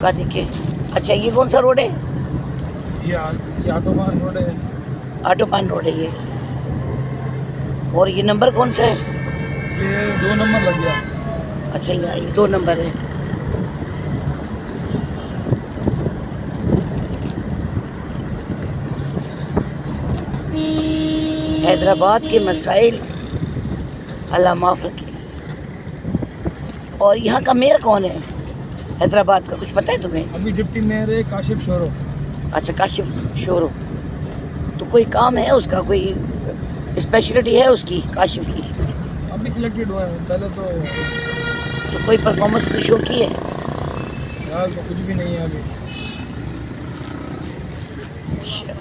का देखिए। अच्छा ये कौन सा रोड है? ये ऑटोबान रोड है। ऑटोबान रोड है ये। और ये नंबर कौन सा है? ये 2 नंबर लग गया। अच्छा ये 2 नंबर है। हैदराबाद के मसाइल अल्लाह माफ़ रखे। और यहाँ का मेयर कौन है हैदराबाद का, कुछ पता है तुम्हें? अभी डिप्टी मेयर है काशिफ शोरो। अच्छा काशिफ शोरो। तो कोई काम है उसका, कोई स्पेशलिटी है उसकी काशिफ की? अभी सिलेक्टेड हुआ है, पहले तो कोई परफॉर्मेंस तो शो की है? फिलहाल तो कुछ भी नहीं है अभी। अच्छा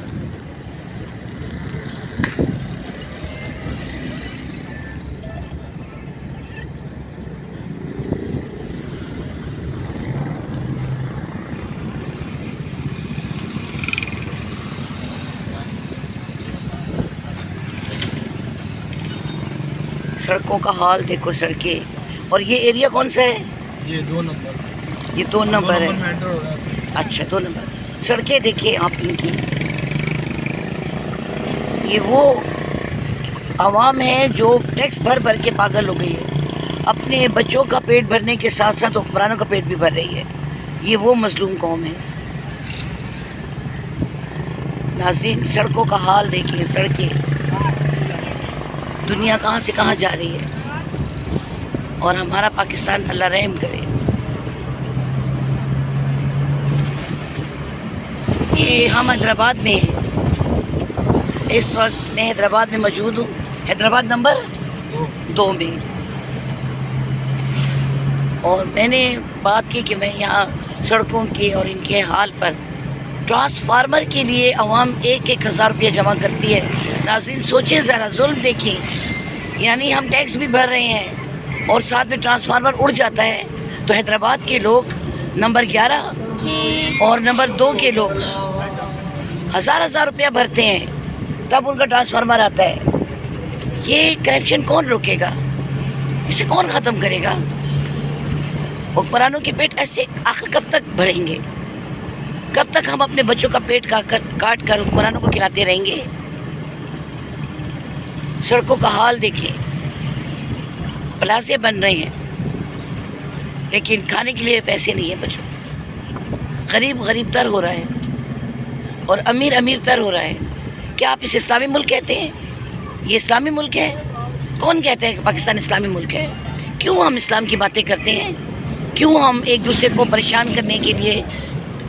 सड़कों का हाल देखो, सड़कें। और ये एरिया कौन सा है? ये 2 नंबर। ये 2 नंबर है। में एंटर हो रहा है। अच्छा 2 नंबर। सड़कें देखिए आप इनकी। ये वो आवाम है जो टैक्स भर भर के पागल हो गई है, अपने बच्चों का पेट भरने के साथ साथ हुक्मरानों का पेट भी भर रही है। ये वो मजलूम कौम है। नाज़रीन सड़कों का हाल देखिए, सड़कें। दुनिया कहाँ से कहाँ जा रही है। और हमारा पाकिस्तान अल्लाह रहम करे। ये हम हैदराबाद में हैं। इस वक्त मैं हैदराबाद में मौजूद हूँ, हैदराबाद नंबर 2 में। और मैंने बात की कि मैं यहाँ सड़कों के और इनके हाल पर, ट्रांसफार्मर के लिए आवाम 1,000 रुपया जमा करती है। नाज़रीन सोचें ज़रा, जुल्म देखें। यानी हम टैक्स भी भर रहे हैं और साथ में ट्रांसफार्मर उड़ जाता है। तो हैदराबाद के लोग नंबर 11 और नंबर 2 के लोग 1000 रुपया भरते हैं, तब उनका ट्रांसफार्मर आता है। ये करप्शन कौन रोकेगा? इसे कौन ख़त्म करेगा? हुक्मरानों के पेट ऐसे आखिर कब तक भरेंगे? कब तक हम अपने बच्चों का पेट काट कर हुक्मरानों को खिलाते रहेंगे? सड़कों का हाल देखिए। प्लाजे बन रहे हैं लेकिन खाने के लिए पैसे नहीं है बच्चों। गरीब गरीब तर हो रहा है और अमीर अमीर तर हो रहा है। क्या आप इसे इस्लामी मुल्क कहते हैं? ये इस्लामी मुल्क है? कौन कहता है कि पाकिस्तान इस्लामी मुल्क है? क्यों हम इस्लाम की बातें करते हैं? क्यों हम एक दूसरे को परेशान करने के लिए,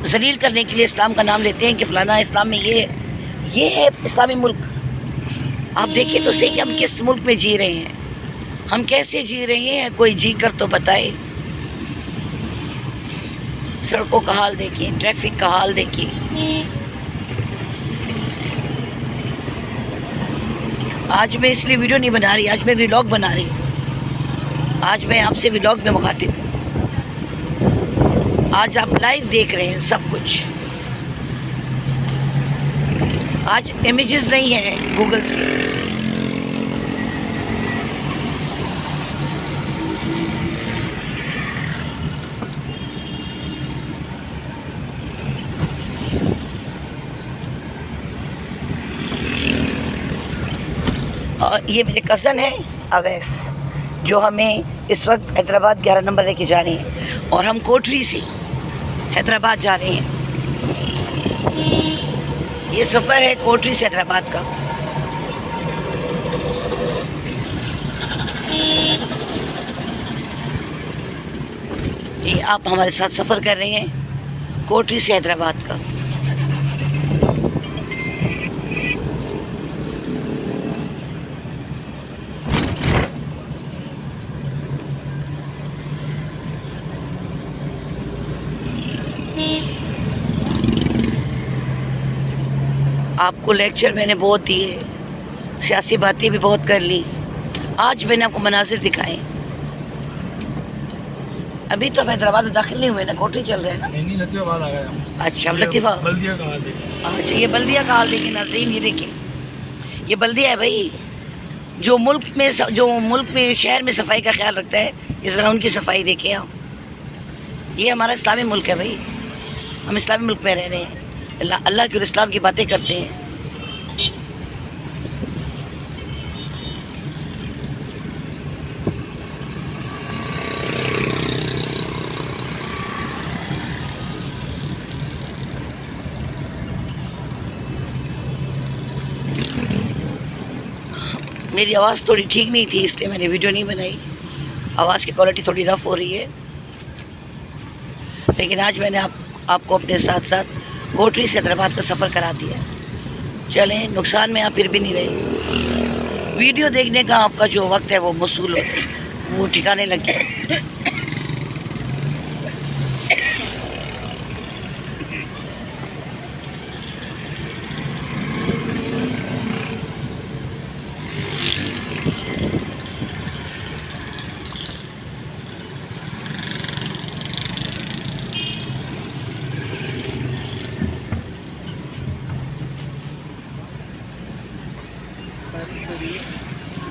जलील करने के लिए इस्लाम का नाम लेते हैं कि फ़लाना इस्लाम में ये है इस्लामी मुल्क? आप देखिए तो सही कि हम किस मुल्क में जी रहे हैं, हम कैसे जी रहे हैं, कोई जी कर तो बताए। सड़कों का हाल देखिए, ट्रैफिक का हाल देखिए। आज मैं इसलिए वीडियो नहीं बना रही, आज मैं व्लॉग बना रही हूँ। आज मैं आपसे व्लॉग में मुखातिब हूँ। आज आप लाइव देख रहे हैं सब कुछ। आज इमेजेस नहीं है गूगल के। और ये मेरे कज़न है अवैस, जो हमें इस वक्त हैदराबाद 11 नंबर लेके जा रहे हैं। और हम कोठरी से हैदराबाद जा रहे हैं। ये सफ़र है कोठरी से हैदराबाद का। ये आप हमारे साथ सफ़र कर रहे हैं कोठरी से हैदराबाद का। आपको लेक्चर मैंने बहुत दिए, सियासी बातें भी बहुत कर ली। आज मैंने आपको मनाजिर दिखाए। अभी तो हम हैदराबाद में दाखिल नहीं हुए ना, कोठरी चल रहे हैं ना। नहीं, लतीफ़ाबाद आ गया। अच्छा लतीफ़ा, बल्दिया का हाल देखिए। अच्छा ये बल्दिया का हाल देखिए नाज़रीन। ये देखिए, ये बल्दिया है भाई, जो मुल्क में शहर में सफाई का ख्याल रखता है। इस तरह उनकी सफाई देखिए आप। ये हमारा इस्लामी मुल्क है भाई। हम इस्लामी मुल्क में रह रहे हैं, अल्लाह की और इस्लाम की बातें करते हैं। मेरी आवाज़ थोड़ी ठीक नहीं थी, इसलिए मैंने वीडियो नहीं बनाई। आवाज़ की क्वालिटी थोड़ी रफ़ हो रही है, लेकिन आज मैंने आपको अपने साथ साथ कोटरी से हैदराबाद का सफ़र करा दिया। चलें, नुकसान में आप फिर भी नहीं रहे। वीडियो देखने का आपका जो वक्त है वो मसूल हो, वो ठिकाने लग गया।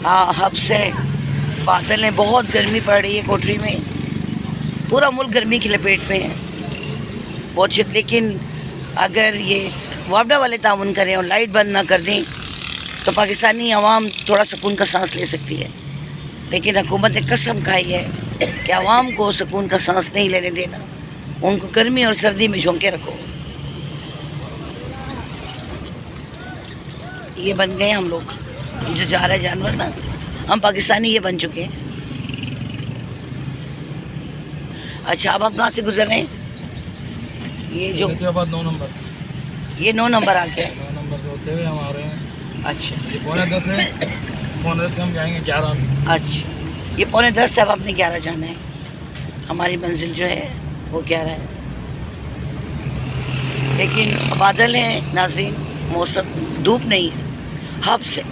हाँ, हब से बादल हैं, बहुत गर्मी पड़ रही है कोटरी में। पूरा मुल्क गर्मी की लपेट में है बहुत शिद्दत। लेकिन अगर ये वापडा वाले ताउन करें और लाइट बंद ना कर दें तो पाकिस्तानी अवाम थोड़ा सुकून का सांस ले सकती है। लेकिन हुकूमत ने कसम खाई है कि अवाम को सुकून का सांस नहीं लेने देना, उनको गर्मी और सर्दी में झोंके रखो। ये बन गए हम लोग, जो जा रहा है जानवर ना, हम पाकिस्तानी ये बन चुके हैं। अच्छा, अब हम कहाँ से गुजर रहे हैं? ये जो 9 नंबर, ये 9 नंबर आ गया। 9 नंबर से होते हुए हम आ रहे हैं। अच्छा, ये 9:45 है, 9:45 से हम जाएंगे 11 में। अच्छा, ये 9:45 से अब आपने 11 जाना है। हमारी मंजिल जो है वो 11 है, लेकिन बादल हैं नाज़रीन, मौसम धूप नहीं है। हब से,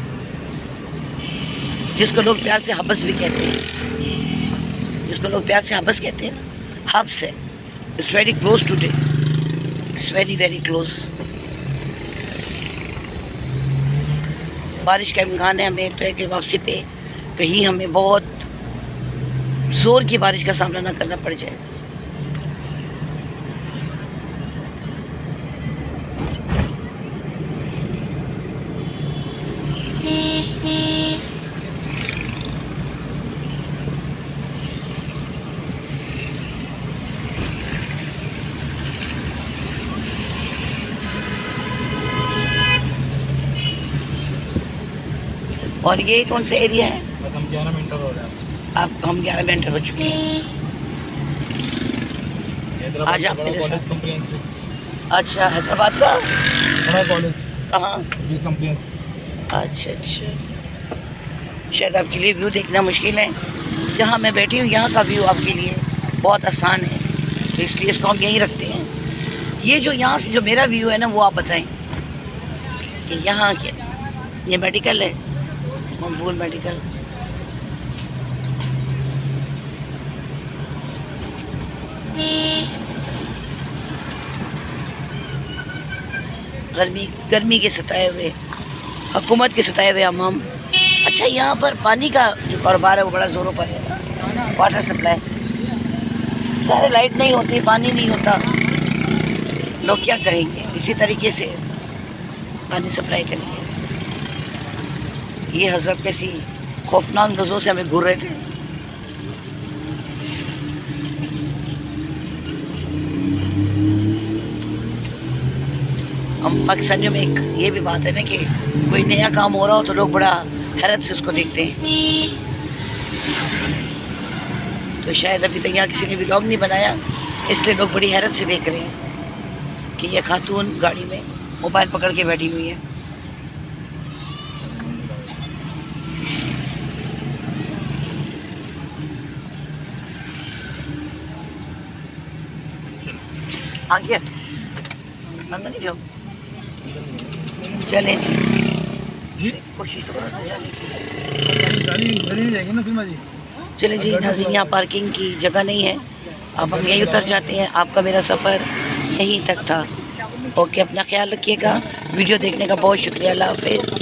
जिसको लोग प्यार से हबस भी कहते हैं, जिसको लोग प्यार से हबस कहते हैं, हब से it's very close today, it's very very close. बारिश का इम्कान है, हमें तो है कि वापसी पे कहीं हमें बहुत ज़ोर की बारिश का सामना ना करना पड़ जाए। और ये कौन सा एरिया है? हम 11 मिनट हो रहे हैं। आप हम 11 मिनट हो चुके हैं। आज आप मेरे साथ कॉम्प्रिहेंसिव। अच्छा, हैदराबाद का बड़ा कॉलेज कहाँ? ये कॉम्प्रिहेंसिव। अच्छा अच्छा, शायद आपके लिए व्यू देखना मुश्किल है। जहाँ मैं बैठी हूँ यहाँ का व्यू आपके लिए बहुत आसान है, तो इसलिए इसको हम यहीं रखते हैं। ये जो यहाँ से जो मेरा व्यू है ना, वो आप बताएं कि यहाँ क्या, ये मेडिकल है, मकबूल मेडिकल। गर्मी के सताए हुए, हुकूमत के सताए हुए हम। अच्छा, यहाँ पर पानी का जो कारोबार है वो बड़ा ज़ोरों पर है। वाटर सप्लाई, सारे लाइट नहीं होती, पानी नहीं होता, लोग क्या करेंगे? इसी तरीके से पानी सप्लाई करेंगे। ये हज़रत कैसी खौफनाक नज़रों से हमें घूर रहे थे। हम पाकिस्तानियों में एक ये भी बात है ना कि कोई नया काम हो रहा हो तो लोग बड़ा हैरत से उसको देखते हैं। तो शायद अभी तक यहाँ किसी ने व्लॉग नहीं बनाया, इसलिए लोग बड़ी हैरत से देख रहे हैं कि ये खातून गाड़ी में मोबाइल पकड़ के बैठी हुई है। आ गया अंदर नहीं जाओ, चले जी, कोशिश तो करो जाने की। चले जी नाज़रीन, यहाँ पार्किंग की जगह नहीं है, अब हम यहीं उतर जाते हैं। आपका मेरा सफ़र यहीं तक था। ओके, अपना ख्याल रखिएगा। वीडियो देखने का बहुत शुक्रिया। अल्लाह हाफ़िज़।